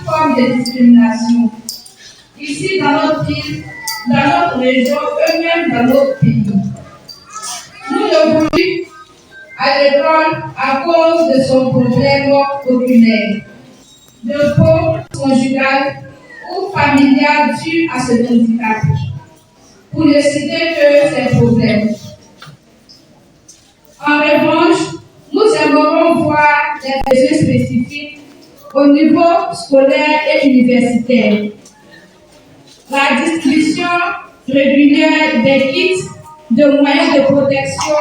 toute forme de discrimination. Ici, dans notre ville, dans notre région, eux-mêmes dans notre pays. Nous le voulons à l'école à cause de son problème oculaire, de peau conjugale ou familiale dû à ce handicap, pour ne citer que ces problèmes. En revanche, nous aimerions voir des besoins spécifiques au niveau scolaire et universitaire. La distribution régulière des kits de moyens de protection,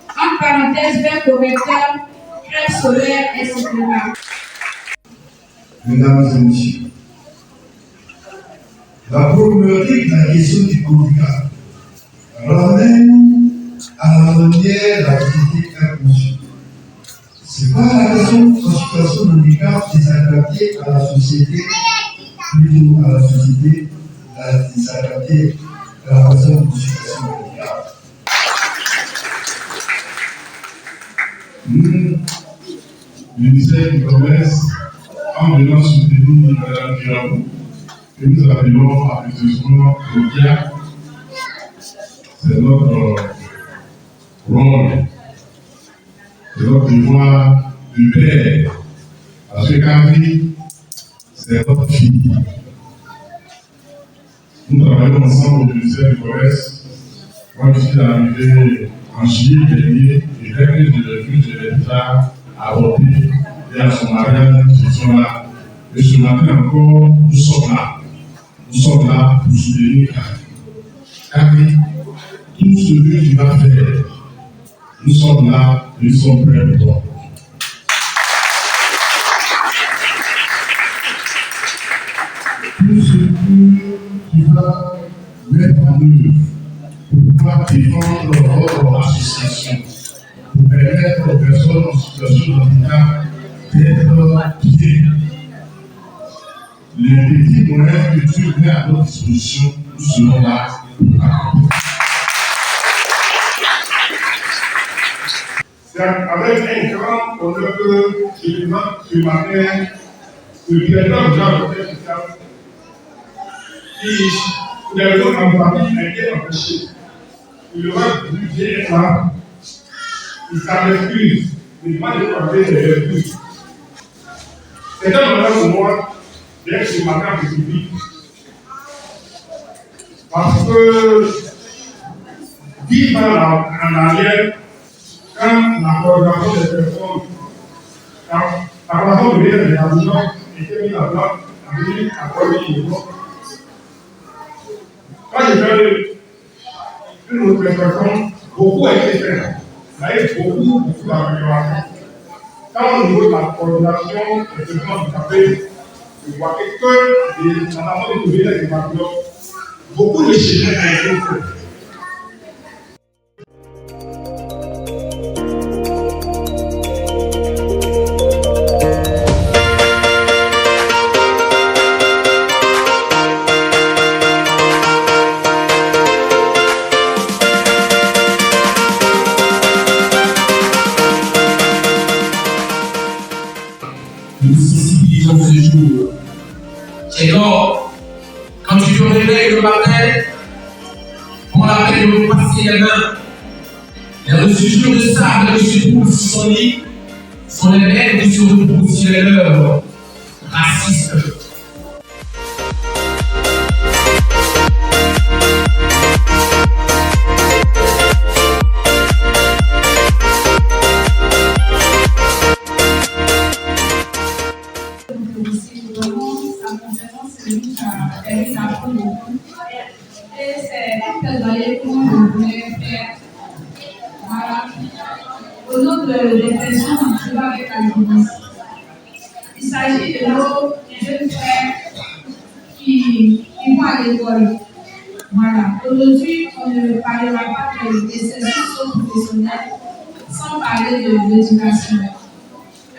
en parenthèse verres correcteurs, crèmes solaires, etc. Mesdames et messieurs, la problématique de la question du handicap ramène à la manière l'activité inclusive. C'est pas la question de la situation de handicap qui s'adapter à la société, plutôt à la société qui s'adapter à la personne de situation de handicap. Nous, ministère du Commerce, en venant soutenir Mme Girabou, que nous appelons affectueusement Rokia, c'est notre rôle, c'est notre devoir de père. Parce que Camille, c'est notre fille. Nous travaillons ensemble au ministère du Commerce. Moi, je suis arrivé en juillet dernier, et dès que je l'ai vu, je l'ai déjà abordé et à son mariage, ils sont là. Et ce matin encore, nous sommes là. Nous sommes là pour soutenir Camille. Tout ce que tu vas faire, nous sommes là et nous sommes prêts pour toi. Tout ce que tu vas mettre en œuvre pour pouvoir défendre votre association, pour permettre aux personnes en situation de handicap d'être bien. Les petits moyens que tu mets à notre disposition, nous serons là pour accompagner. C'est avec un grand honneur que je demande ce matin le directeur de la Côte d'Ivoire qui, pour des raisons en famille, a été empêché. Il aura dû bien être là. Il s'en excuse. Il demande de parler des excuses. C'est un honneur pour moi d'être ce matin en public. Parce que, vivre en arrière, quand la coordination des personnes, la façon de lire les arguments était mise en place, a venu à coordonner les votes. Quand je fais une autre personne, beaucoup a été fait. Il y a eu beaucoup d'améliorations. Quand au niveau de la coordination des personnes handicapées, je vois que la façon de lire les arguments, beaucoup de chemin a été fait. Nous sensibilisons ce jour. Et donc, quand tu te réveilles le matin, on l'appelle de passer les mains. Les ressuscitures de sable qui se trouvent sur son lit sont les mêmes qui se retrouvent sur les lèvres racistes. Et c'est quelques années que je voulais faire. Voilà. Au nom de l'expression du débat avec la jeunesse. Il s'agit de nos jeunes frères qui vont à l'école. Voilà. Aujourd'hui, on ne parlera pas de sessions professionnelles sans parler de l'éducation.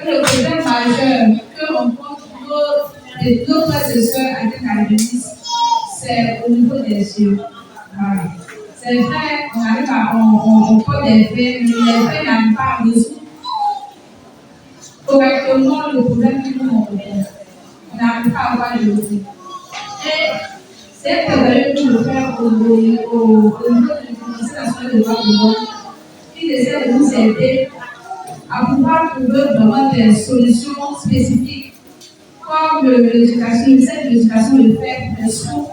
Et le problème majeur que rencontrent nos frères et sœurs avec la jeunesse, c'est au niveau des yeux. Voilà. C'est vrai, on arrive à on peut des faits, mais les faits n'arrivent pas à résoudre correctement le problème que nous rencontrons. On n'arrive pas à avoir le logis. Et c'est un plaidoyer que je fais au niveau du Conseil national des droits de l'homme, qui essaie de nous aider à pouvoir trouver vraiment des solutions spécifiques comme l'éducation, le centre d'éducation de faire des soins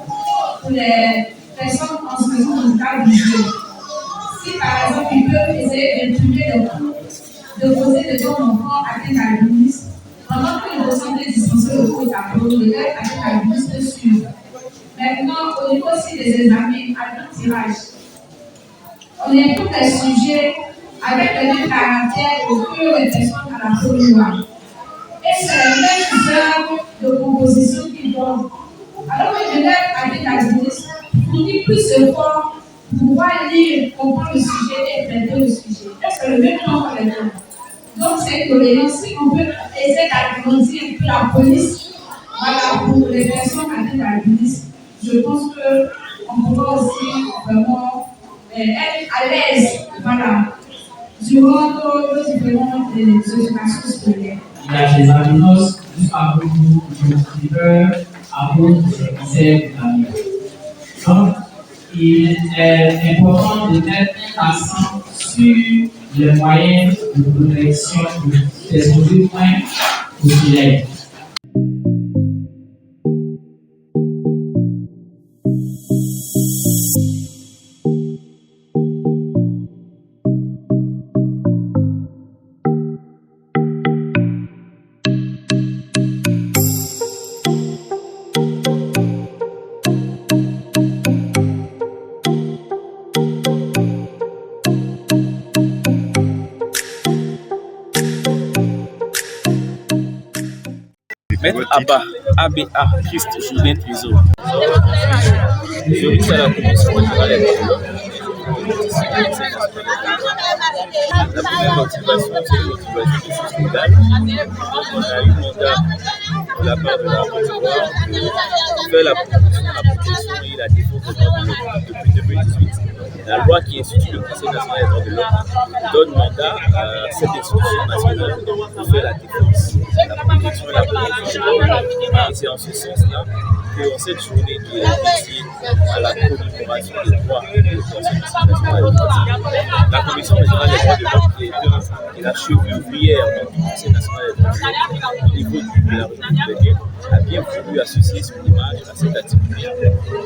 pour les personnes en situation de handicap visuel. Si par exemple ils peuvent essayer d'imprimer les cours, de poser des dons enfants atteints d'albinisme, pendant que le docent est dispensé le cours tableau, l'élève atteints d'albinisme peut suivre. Maintenant, au niveau aussi des examens à long tirage, on implique des sujets avec le même caractère que les personnes à la polyvalence. Et c'est les mêmes heures de composition qu'ils donnent. Alors que l'élève atteints d'albinisme fournit plus d'efforts pour pouvoir lire, comprendre le sujet et traiter le sujet. Et c'est le même temps que les autres. Donc, c'est une tolérance. Si on peut essayer d'agrandir un peu la police, voilà, pour les personnes atteintes d'albinisme, je pense qu'on pourra aussi vraiment être à l'aise, voilà, durant nos différentes éducations scolaires. Il y a des albinos juste avant nous qui peuvent apprendre des concepts d'amis. Donc, il est important de mettre l'accent sur les moyens de protection des autres points populaires. Maître Abba, ABA, Christ Julien Iso. Juriste à la Commission régionale des droits de l'homme. La première motivation, c'est une motivation de sociétale. On a eu mandat de la part de la Côte d'Ivoire de faire la protection et la défense des droits de l'homme depuis 2018. La loi qui institue le Conseil national des droits de l'homme donne mandat à cette institution nationale de faire la défense, la protection et la promotion. Et c'est en ce sens-là que cette journée qui est dédiée à la commémoration des droits du Conseil national des droits de l'homme, la Commission régionale des droits de l'homme qui est la cheville ouvrière du Conseil national des droits de l'homme au niveau de la République belge a bien voulu associer son image à cette activité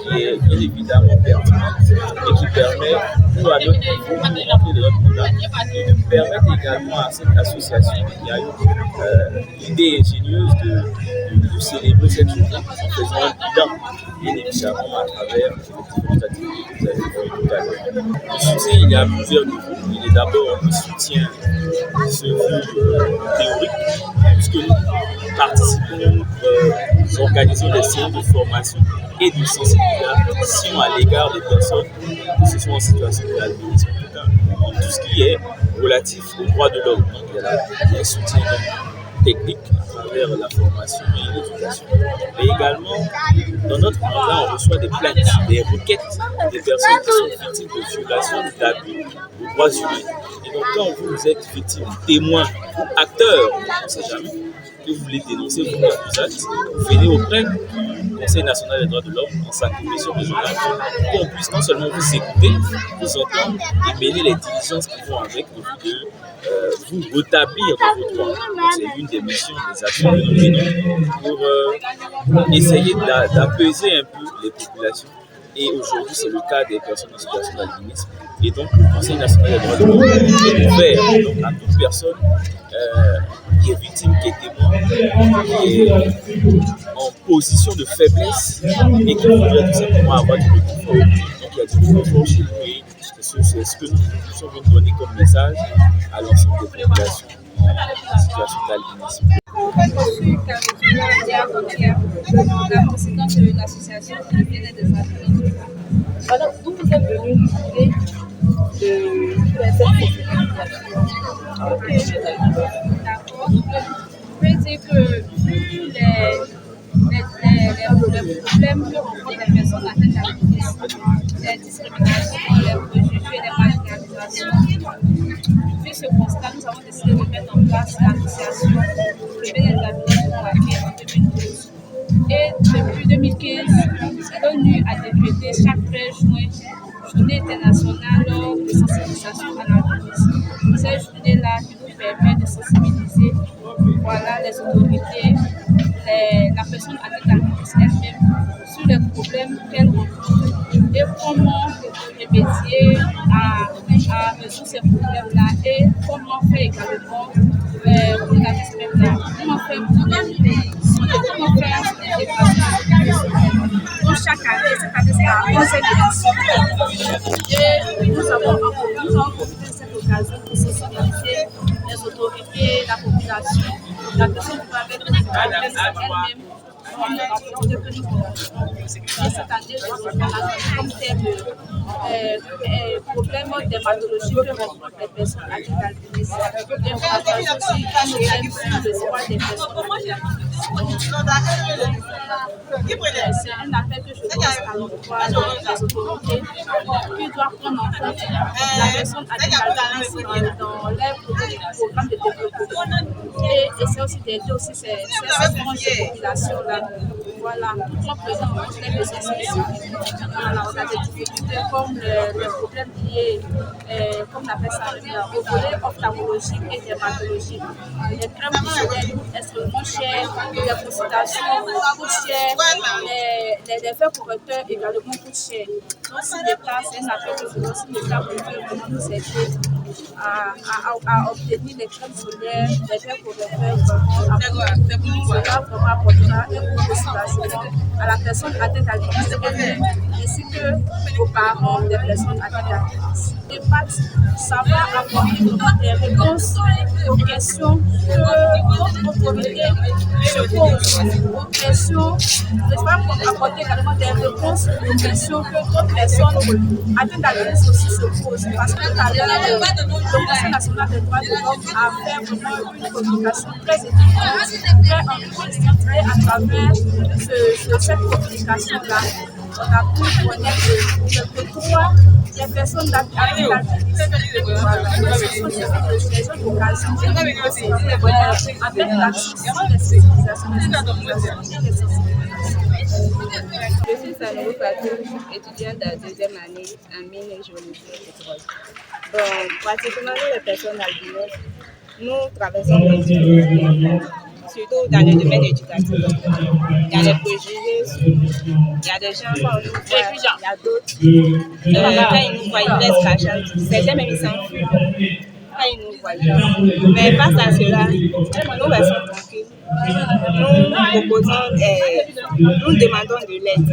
qui est bien évidemment pertinente et qui permet, nous à notre niveau, de remplir de notre mandat et de permettre également à cette association qui a eu l'idée ingénieuse de célébrer cette journée en faisant un bilan, bien évidemment, à travers les différentes activités que vous avez vues tout à l'heure. Le soutien, il y a plusieurs niveaux. Il est d'abord un soutien qui se veut théorique, puisque nous participons, nous organisons des séances de formation et de sensibilisation à l'égard des personnes qui se sont en situation d'albinisme, tout ce qui est relatif aux droits de l'homme. Donc, il y a un soutien technique à travers la formation et l'éducation. Mais également, dans notre mandat, on reçoit des plaintes, des requêtes des personnes qui sont victimes de violations, d'abus aux droits humains. Et donc, quand vous êtes victime, témoin ou acteur, on ne sait jamais, que vous voulez dénoncer vous-même vos actes, vous venez auprès du Conseil national des droits de l'homme dans sa commission régionale pour qu'on puisse non seulement vous écouter, vous entendre et mener les diligences qui vont avec de vous rétablir dans vos droits. C'est une des missions, des actions que nous menons pour essayer d'apaiser un peu les populations. Et aujourd'hui, c'est le cas des personnes en situation d'albinisme. Et donc, le Conseil national des droits de l'homme est ouvert donc, à toute personne qui est victime, qui est témoin, qui est en position de faiblesse et qui voudrait tout simplement avoir du réconfort. Donc, il y a du réconfort chez lui. C'est ce que nous sommes venus donner comme message à l'ensemble des populations en situation d'albinisme. La conséquence de l'association du bien-être des albinos. Voilà, d'où vous êtes venu l'idée de faire cette sensibilisation. D'accord. Je peux dire que vu les problèmes que rencontrent les personnes atteintes d'albinisme, les discriminations, les préjugés et les marginalisations, vu ce constat, nous avons décidé de mettre en place l'association Le bien-être des albinos pour la vie en 2012. 2015, l'ONU a décrété chaque 13 juin Journée internationale de sensibilisation à l'albinisme. Cette journée-là qui nous permet de sensibiliser les autorités, la personne atteinte d'albinisme elle-même sur les problèmes qu'elle rencontre et comment remédier à résoudre ces problèmes-là et comment faire également pour la respect-là. Comment faire des déplacements. Donc chaque année, cette année c'est la 11e édition et nous avons profité de cette occasion pour sensibiliser les autorités, la population, la personne qui va avec nous elle-même. Cette année, comme thème problème dermatologique que rencontrent les personnes avec l'albinisme. Et on partage aussi le droit des personnes avec l'albinisme. C'est un appel que je lance à l'endroit des autorités qui doivent prendre en compte la personne avec l'albinisme dans leur programme de développement. Et c'est aussi d'aider aussi ces populations-là. Voilà, tout en prenant en compte les besoins spécifiques. Voilà, on a des difficultés comme les problèmes liés, comme on appelle ça, au volet ophtalmologique et dermatologique. Les crèmes visuelles coûtent extrêmement cher, les consultations coûtent cher, les faits correcteurs également coûtent cher. Donc, si l'État, c'est un appel que je lance, si l'État peut vraiment nous aider à obtenir les crèmes solaires, les faits correcteurs, cela vraiment apportera une consultation à la personne atteinte d'albinisme elle-même ainsi que aux parents des personnes atteintes d'albinisme. L'impact, ça va apporter des réponses aux questions que notre autorité se pose, aux questions, ça va apporter également des réponses aux questions que d'autres personnes atteintes d'albinisme aussi se posent. Parce que tout à l'heure, le Conseil national des droits de l'homme a fait vraiment une communication très édifiante, très enrichissante et à travers cette communication-là, on a pu connaître le droit des personnes atteintes d'albinisme. Ce sont des occasions avec l'action sur les sensibilisations et les sensibilisations. Je suis Sanogo Fatou, étudiante de deuxième année en mine et géologie et pétrole. Bon, pratiquement nous les personnes albinos, nous traversons des difficultés, surtout dans le domaine éducatif. Il y a des préjugés, il y a des gens qui nous voient, il y a d'autres. Quand ils nous voient, ils laissent cachant. Certains même ils s'enfuient quand ils nous voient. Mais face à cela, nous restons tranquilles. Nous proposons, nous demandons de l'aide,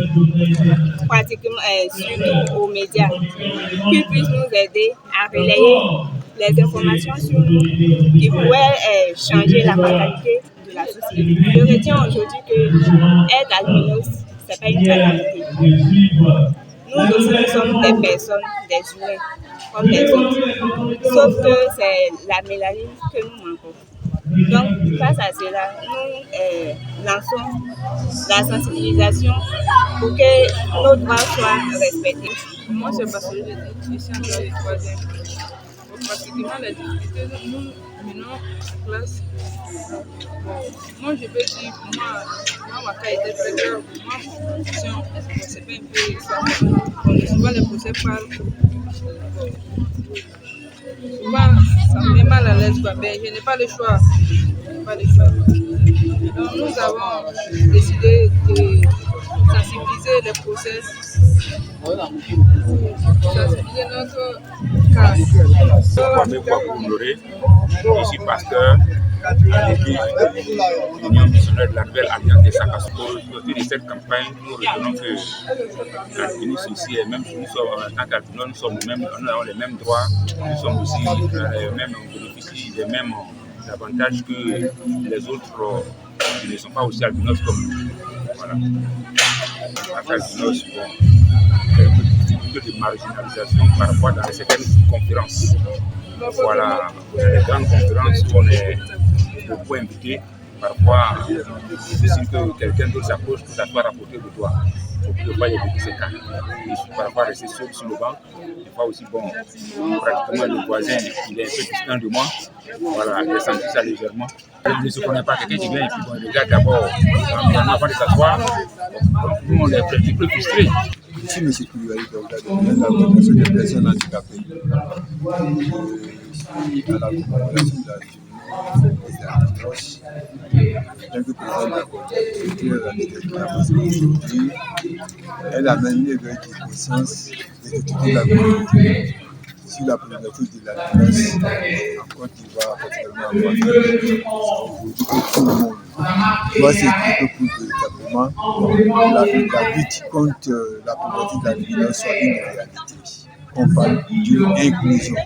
pratiquement surtout aux médias, qu'ils puissent nous aider à relayer les informations sur nous qui pourraient changer la mentalité de la société. Je retiens aujourd'hui que être albinos, ce n'est pas une fatalité. Nous aussi, nous sommes des personnes, des humains, comme les autres, sauf que c'est la mélanine que nous manquons. Donc, face à cela, nous lançons la sensibilisation pour que nos droits soient respectés. Moi, c'est parce que je suis en classe de troisième. Pratiquement, les difficultés, nous menons en classe. Moi, je peux dire, moi, ma cas était très grave. Moi, c'est pas un peu ça. Souvent, les procès parlent. Souvent, ça me met mal à l'aise, mais je n'ai pas le choix. Donc, nous avons décidé de sensibiliser les procès. Sensibiliser notre cas. Kwame Kwakumloré, je suis pasteur à l'église de l'Union missionnaire de la Nouvelle Alliance des Sakasko. Lors de cette campagne, nous retenons que l'albinisme ici, et même si nous sommes en tant qu'albinos, nous avons les mêmes droits, nous sommes aussi les mêmes, on bénéficie des mêmes avantages que les autres qui ne sont pas aussi albinos comme nous. Voilà. En tant qu'albinos, de marginalisation par rapport à certaines conférences. Voilà, les grandes conférences où on est beaucoup invités, Parfois, il est sûr que quelqu'un d'autre s'approche pour s'asseoir à côté de toi. Pour que pas y ait ces cas. Il suis parfois resté seul sur le banc. Des fois aussi, bon, pratiquement le voisin, il est un peu distant de moi. Voilà, j'ai senti ça légèrement. Je ne se connais pas, quelqu'un qui vient et puis bon, il regarde d'abord avant de s'asseoir. Nous, on est un petit peu frustrés. Je suis M. Koulibaly, donc la coordination des personnes handicapées. Je suis à la coordination de la tant que président de la coordination aujourd'hui, elle a mené avec une conscience de toute la communauté sur la problématique de la violence en Côte d'Ivoire, particulièrement en Guadeloupe. Aujourd'hui, que tout le monde doit s'équiper pour que véritablement la lutte contre la problématique de la violence soit une réalité. On parle d'une inclusion.